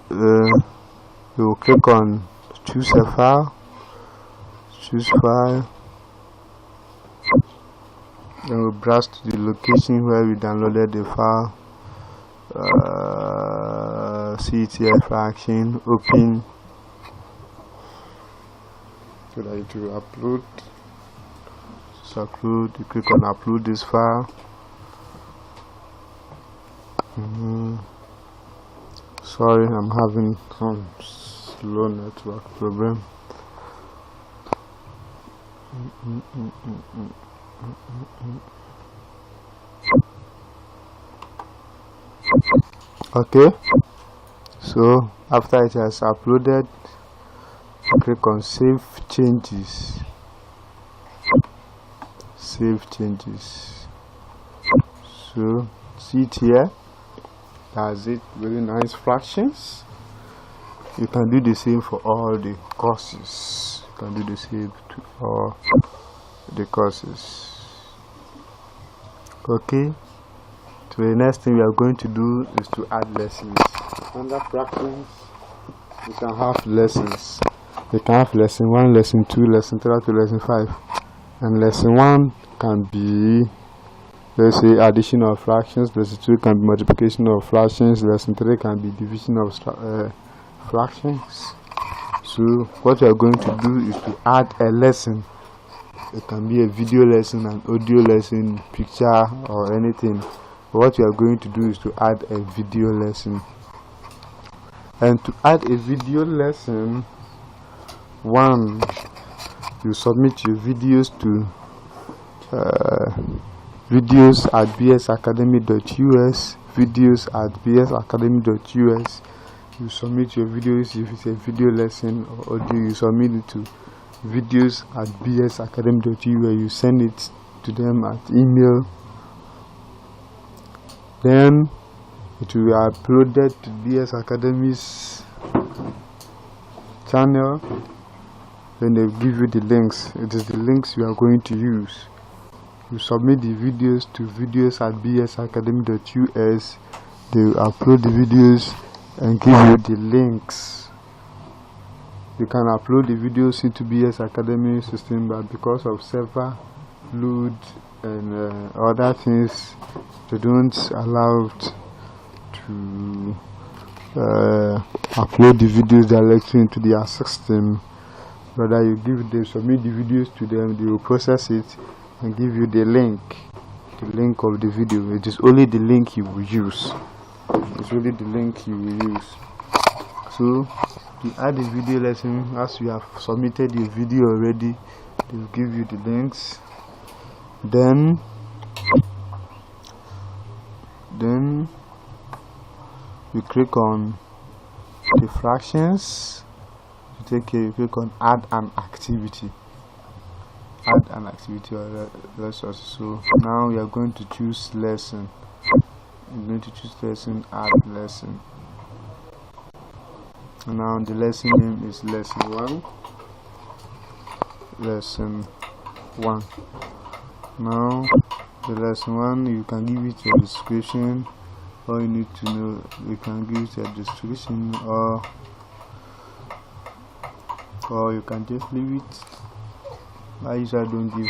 you will click on choose a file, choose file, then we'll browse to the location where we downloaded the file. CTF action, open, so that it will upload. So upload, you click on upload this file. Sorry, I'm having some slow network problem. Okay, so after it has uploaded, click on save changes. Save changes. So see it here. That's it. Very nice fractions. You can do the same for all the courses. You can do the same to all the courses. Okay. So the next thing we are going to do is to add lessons. Under fractions, you can have lessons. You can have lesson 1, lesson 2, lesson 3 to lesson 5. And lesson 1 can be, let's say, addition of fractions. Lesson 2 can be multiplication of fractions. Lesson 3 can be division of fractions. So what we are going to do is to add a lesson. It can be a video lesson, an audio lesson, picture, or anything. What we are going to do is to add a video lesson. And to add a video lesson, one, you submit your videos to videos at bsacademy.us, videos at bsacademy.us. You submit your videos. If it's a video lesson or audio, you submit it to videos at bsacademy.us. You send it to them at email. Then it will be uploaded to BS Academy's channel. Then they will give you the links. It is the links you are going to use. You submit the videos to videos at bsacademy.us. They will upload the videos and give you the links. You can upload the videos into BS Academy system, but because of server load and other things, they don't allow to upload the videos directly into their system. Rather, they submit the videos to them, they will process it and give you the link of the video. It is only the link you will use. It's only the link you will use. So to add a video lesson, as you have submitted your video already, they will give you the links. Then you click on the fractions. You click on add an activity. Add an activity or lesson. So now we are going to choose lesson. I'm going to choose lesson, add lesson. And now the lesson name is lesson 1. Lesson 1. Now the lesson 1, you can give it a description. All you need to know, you can give it a description, or you can just leave it. I usually don't give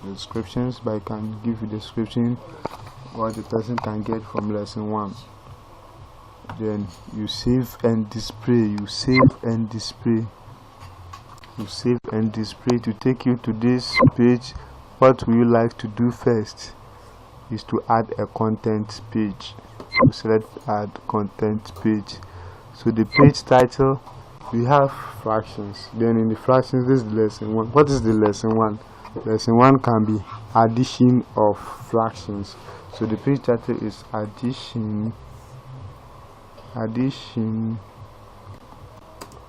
descriptions, but I can give you description what the person can get from lesson 1. Then you save and display. You save and display to take you to this page. What will you like to do first is to add a content page. So select add content page. So the page title, we have fractions. Then in the fractions, this is lesson 1. What is the lesson 1? Lesson 1 can be addition of fractions. So the page title is addition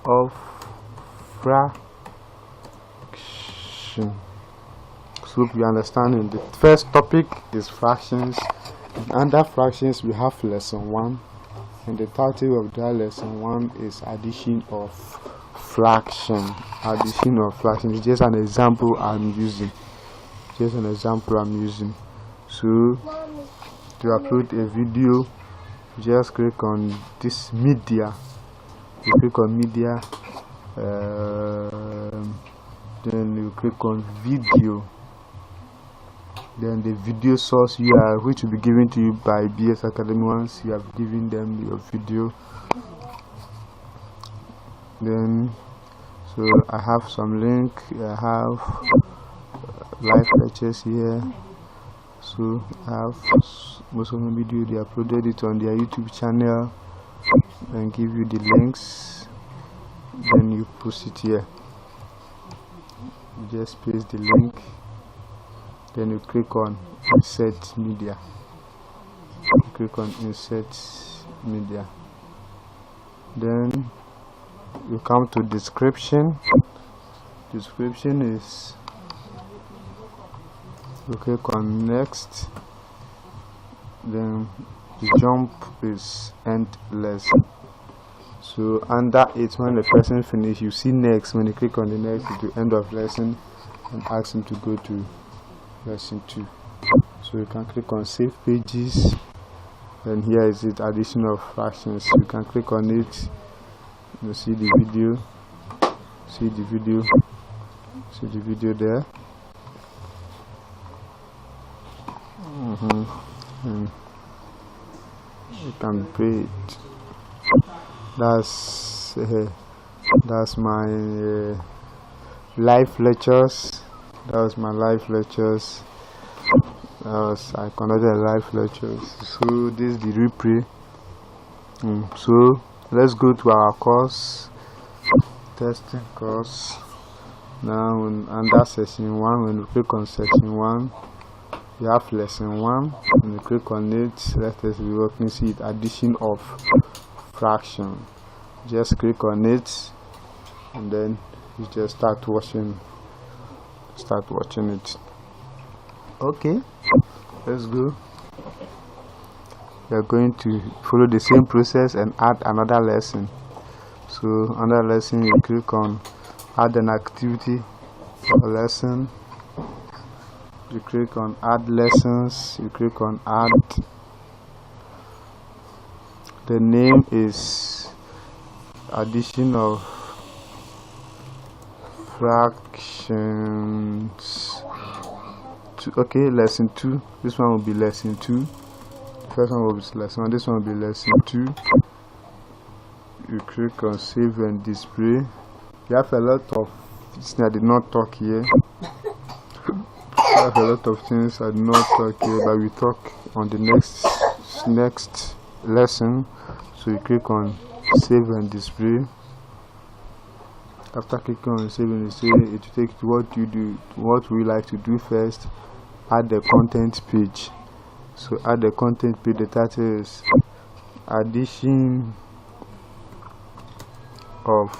of fraction. So we understand the first topic is fractions. Under fractions we have lesson 1, and the title of that lesson 1 is addition of fraction. Addition of fraction is just an example I'm using. So to upload a video, just click on this media. You click on media, then you click on video. Then the video source URL, which will be given to you by BS Academy once you have given them your video. Then, so I have some link. I have live lectures here. So I have most of the video. They uploaded it on their YouTube channel and give you the links. Then you post it here. You just paste the link. Then you click on insert media. You click on insert media. Then you come to description. Description is, you click on next. Then the jump is end lesson. So under it, when the person finish, you see next. When you click on the next, to end of lesson and ask him to go to lesson 2. So you can click on save pages, and here is it, addition of fractions. You can click on it. You see the video, see the video there. And you can pay it. That's my live lectures. That was my live lectures. I conducted live lectures. So this is the replay. So let's go to our course, testing course. Now under section 1, when you click on section 1, you have lesson 1. When you click on it, let us be working. See it, addition of fraction. Just click on it, and then you just start watching it. Okay, let's go. We are going to follow the same process and add another lesson. So under lesson, you click on add an activity or lesson. You click on add lessons. You click on add. The name is addition of fractions. Okay, lesson 2. This one will be lesson 2. The first one will be lesson 1. This one will be lesson 2. You click on save and display. You have a lot of things I did not talk here. You have a lot of things I did not talk here, but we talk on the next lesson. So you click on save and display. After clicking on save and display, it will take you to what you do. What we like to do first, add the content page. So add the content page. The title is addition of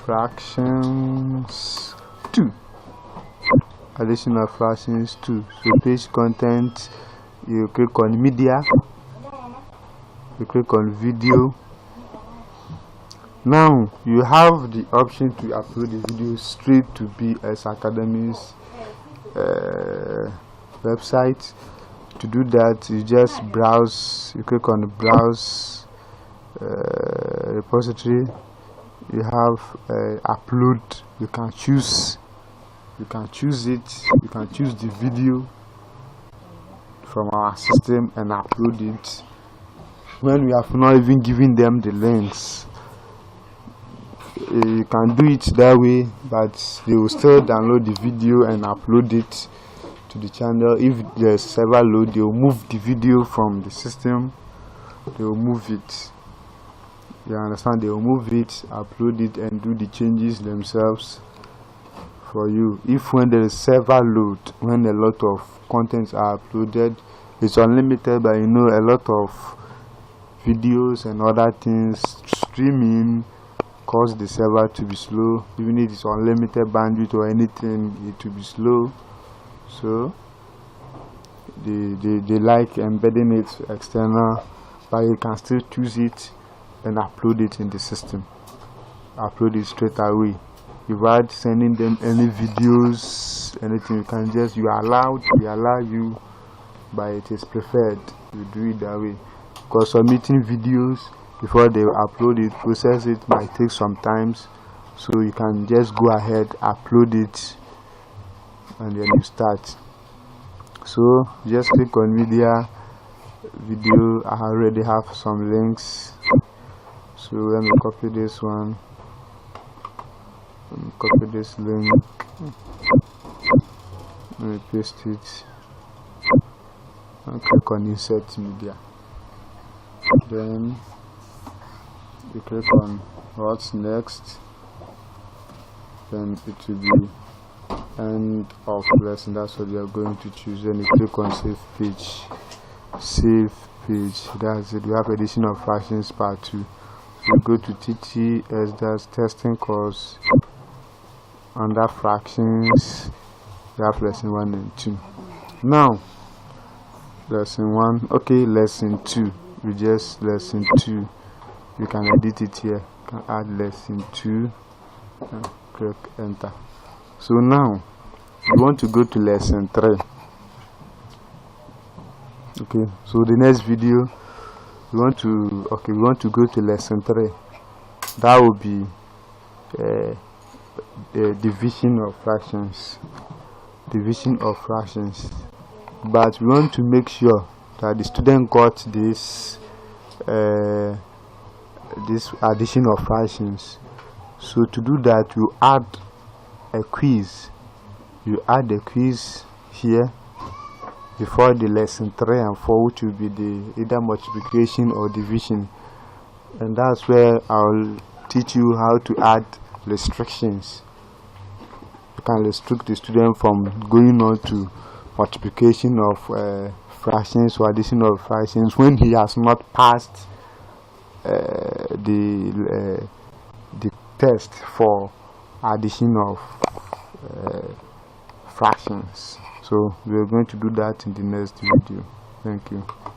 fractions 2. Addition of fractions 2. So page content, you click on media. You click on video. Now you have the option to upload the video straight to BS Academy's website. To do that, you just browse. You click on the browse repository. You have upload. You can choose it. You can choose the video from our system and upload it. When we have not even given them the links, you can do it that way, but they will still download the video and upload it to the channel. If there's server load, they will move the video from the system. They will move it. You understand? They will move it, upload it, and do the changes themselves for you. If when there is server load, when a lot of contents are uploaded, it's unlimited, but you know, a lot of videos and other things streaming cause the server to be slow. Even if it's unlimited bandwidth or anything, it will be slow. So they like embedding it external, but you can still choose it and upload it in the system. Upload it straight away. Without sending them any videos, anything, you can just, we allow you, but it is preferred you do it that way. Because submitting videos, before they upload it. Process it might take some time, so you can just go ahead, upload it, and then you start. So just click on video. I already have some links, so let me copy this one, copy this link, let me paste it, and click on insert media. Then you click on what's next, then it will be end of lesson. That's what you are going to choose. Then you click on save page. That's it. We have addition of fractions part 2. So go to TTS, that's testing course. Under fractions, we have lesson 1 and 2. Now lesson 1, okay, lesson 2, we just lesson 2, you can edit it here. You can add lesson 2 and click enter. So now you want to go to lesson 3. Okay, so the next video we want to go to lesson 3. That will be the division of fractions. But we want to make sure that the student got this this addition of fractions. So to do that, you add a quiz. You add a quiz here before the lesson 3 and 4, which will be the either multiplication or division, and that's where I'll teach you how to add restrictions. You can restrict the student from going on to multiplication of fractions or addition of fractions when he has not passed the test for addition of fractions. So we are going to do that in the next video. Thank you.